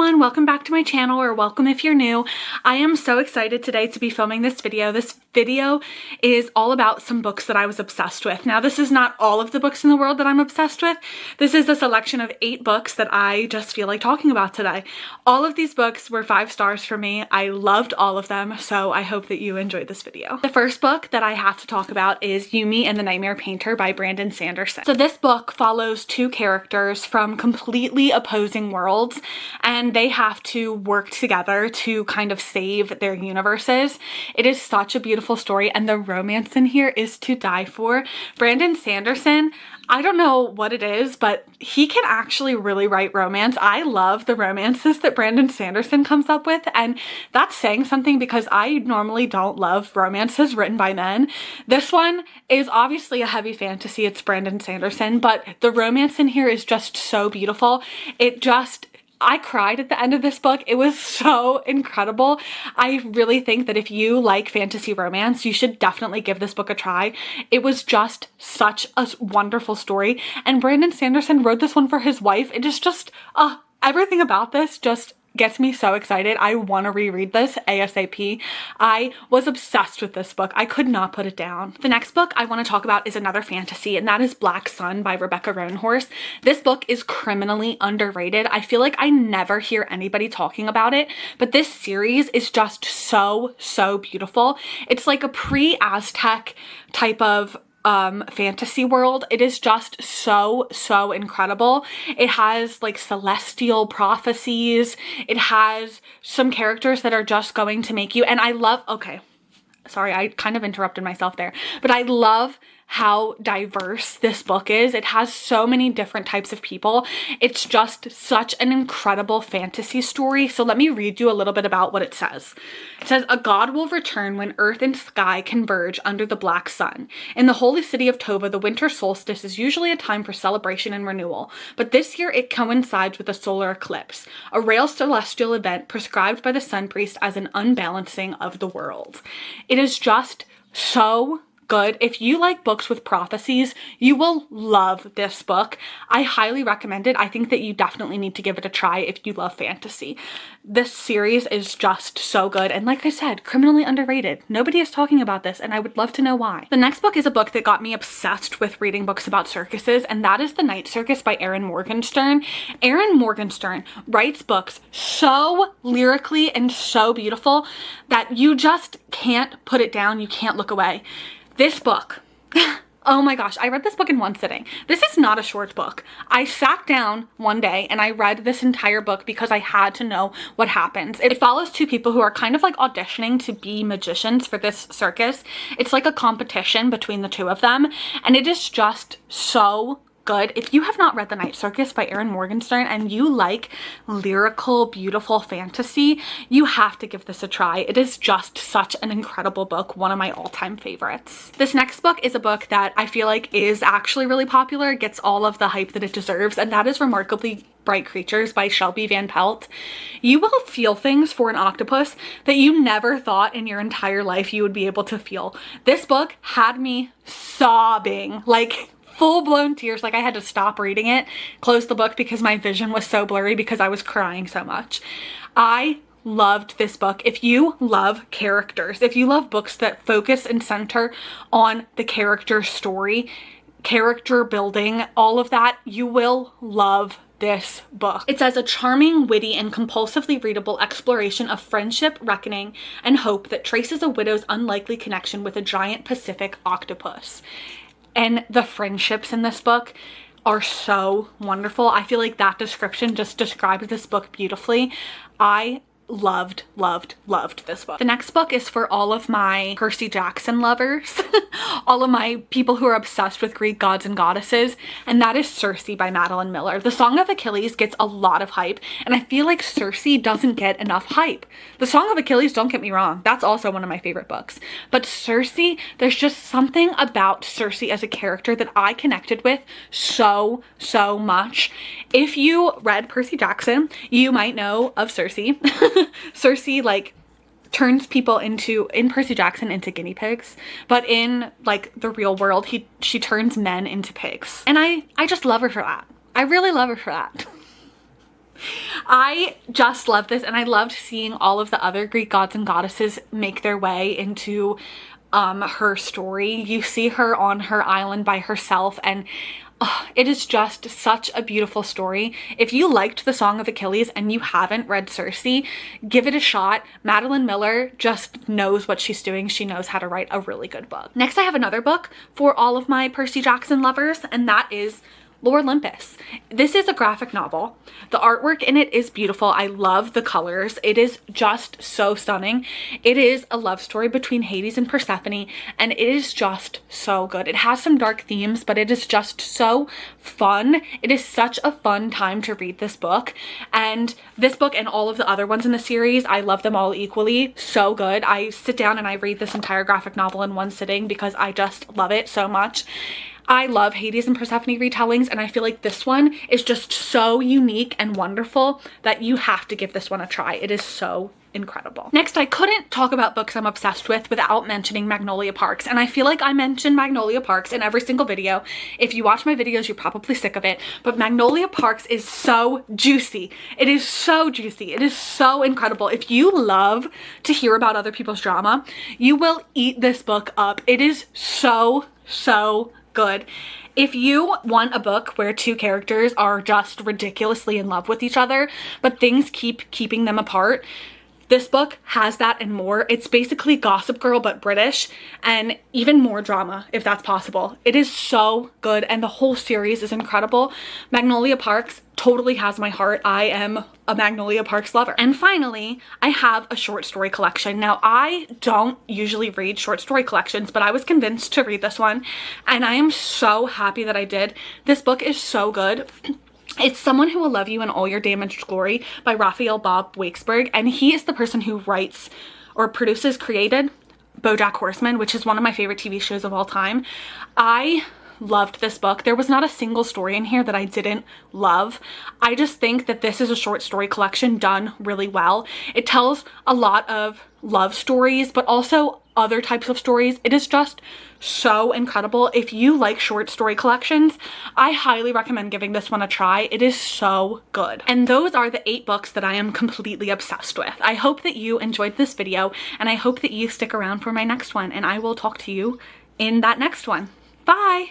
everyone, welcome back to my channel, or welcome if you're new. I am so excited today to be filming this video. This video is all about some books that I was obsessed with. Now, this is not all of the books in the world that I'm obsessed with. This is a selection of 8 books that I just feel like talking about today. All of these books were 5 stars for me. I loved all of them, so I hope that you enjoyed this video. The first book that I have to talk about is Yumi and the Nightmare Painter by Brandon Sanderson. So this book follows 2 characters from completely opposing worlds, and they have to work together to kind of save their universes. It is such a beautiful story, and the romance in here is to die for. Brandon Sanderson, I don't know what it is, but he can actually really write romance. I love the romances that Brandon Sanderson comes up with, and that's saying something because I normally don't love romances written by men. This one is obviously a heavy fantasy. It's Brandon Sanderson, but the romance in here is just so beautiful. I cried at the end of this book. It was so incredible. I really think that if you like fantasy romance, you should definitely give this book a try. It was just such a wonderful story. And Brandon Sanderson wrote this one for his wife. It is just, everything about this just gets me so excited. I want to reread this ASAP. I was obsessed with this book. I could not put it down. The next book I want to talk about is another fantasy, and that is Black Sun by Rebecca Roanhorse. This book is criminally underrated. I feel like I never hear anybody talking about it, but this series is just so beautiful. It's like a pre-Aztec type of fantasy world. It is just so incredible. It has like celestial prophecies. It has some characters that are just going to make you, and I love, okay, sorry, I kind of interrupted myself there, but I love how diverse this book is. It has so many different types of people. It's just such an incredible fantasy story. So let me read you a little bit about what it says. It says, a god will return when earth and sky converge under the black sun. In the holy city of Tova, the winter solstice is usually a time for celebration and renewal, but this year it coincides with a solar eclipse, a rare celestial event prescribed by the sun priest as an unbalancing of the world. It is just so good. If you like books with prophecies, you will love this book. I highly recommend it. I think that you definitely need to give it a try if you love fantasy. This series is just so good, and like I said, criminally underrated. Nobody is talking about this, and I would love to know why. The next book is a book that got me obsessed with reading books about circuses, and that is The Night Circus by Erin Morgenstern. Erin Morgenstern writes books so lyrically and so beautiful that you just can't put it down. You can't look away. This book, oh my gosh, I read this book in one sitting. This is not a short book. I sat down one day and I read this entire book because I had to know what happens. It follows 2 people who are kind of like auditioning to be magicians for this circus. It's like a competition between the 2 of them, and it is just so good. If you have not read The Night Circus by Erin Morgenstern and you like lyrical, beautiful fantasy, you have to give this a try. It is just such an incredible book, one of my all-time favorites. This next book is a book that I feel like is actually really popular, gets all of the hype that it deserves, and that is Remarkably Bright Creatures by Shelby Van Pelt. You will feel things for an octopus that you never thought in your entire life you would be able to feel. This book had me sobbing, like full-blown tears. Like I had to stop reading it, close the book because my vision was so blurry because I was crying so much. I loved this book. If you love characters, if you love books that focus and center on the character story, character building, all of that, you will love this book. It says, a charming, witty, and compulsively readable exploration of friendship, reckoning, and hope that traces a widow's unlikely connection with a giant Pacific octopus. And the friendships in this book are so wonderful. I feel like that description just describes this book beautifully. I loved this book. The next book is for all of my Percy Jackson lovers, all of my people who are obsessed with Greek gods and goddesses, and that is Circe by Madeline Miller. The Song of Achilles gets a lot of hype, and I feel like Circe doesn't get enough hype. The Song of Achilles, don't get me wrong, that's also one of my favorite books, but Circe, there's just something about Circe as a character that I connected with so much. If you read Percy Jackson, you might know of Circe. Circe like turns people in Percy Jackson into guinea pigs, but in like the real world she turns men into pigs, and I just love her for that. I really love her for that. I just love this, and I loved seeing all of the other Greek gods and goddesses make their way into her story. You see her on her island by herself, and it is just such a beautiful story. If you liked The Song of Achilles and you haven't read Circe, give it a shot. Madeline Miller just knows what she's doing. She knows how to write a really good book. Next, I have another book for all of my Percy Jackson lovers, and that is Lore Olympus. This is a graphic novel. The artwork in it is beautiful. I love the colors. It is just so stunning. It is a love story between Hades and Persephone, and it is just so good. It has some dark themes, but it is just so fun. It is such a fun time to read this book, and this book and all of the other ones in the series, I love them all equally. So good. I sit down and I read this entire graphic novel in one sitting because I just love it so much. I love Hades and Persephone retellings, and I feel like this one is just so unique and wonderful that you have to give this one a try. It is so incredible. Next, I couldn't talk about books I'm obsessed with without mentioning Magnolia Parks, and I feel like I mention Magnolia Parks in every single video. If you watch my videos, you're probably sick of it, but Magnolia Parks is so juicy. It is so juicy. It is so incredible. If you love to hear about other people's drama, you will eat this book up. It is so good. If you want a book where two characters are just ridiculously in love with each other, but things keep keeping them apart, this book has that and more. It's basically Gossip Girl but British, and even more drama if that's possible. It is so good, and the whole series is incredible. Magnolia Parks totally has my heart. I am a Magnolia Parks lover. And finally, I have a short story collection. Now, I don't usually read short story collections, but I was convinced to read this one, and I am so happy that I did. This book is so good. It's Someone Who Will Love You in All Your Damaged Glory by Raphael Bob-Waksburg, and he is the person who writes or created BoJack Horseman, which is one of my favorite TV shows of all time. I loved this book. There was not a single story in here that I didn't love. I just think that this is a short story collection done really well. It tells a lot of love stories, but also other types of stories. It is just so incredible. If you like short story collections, I highly recommend giving this one a try. It is so good. And those are the 8 books that I am completely obsessed with. I hope that you enjoyed this video, and I hope that you stick around for my next one, and I will talk to you in that next one. Bye!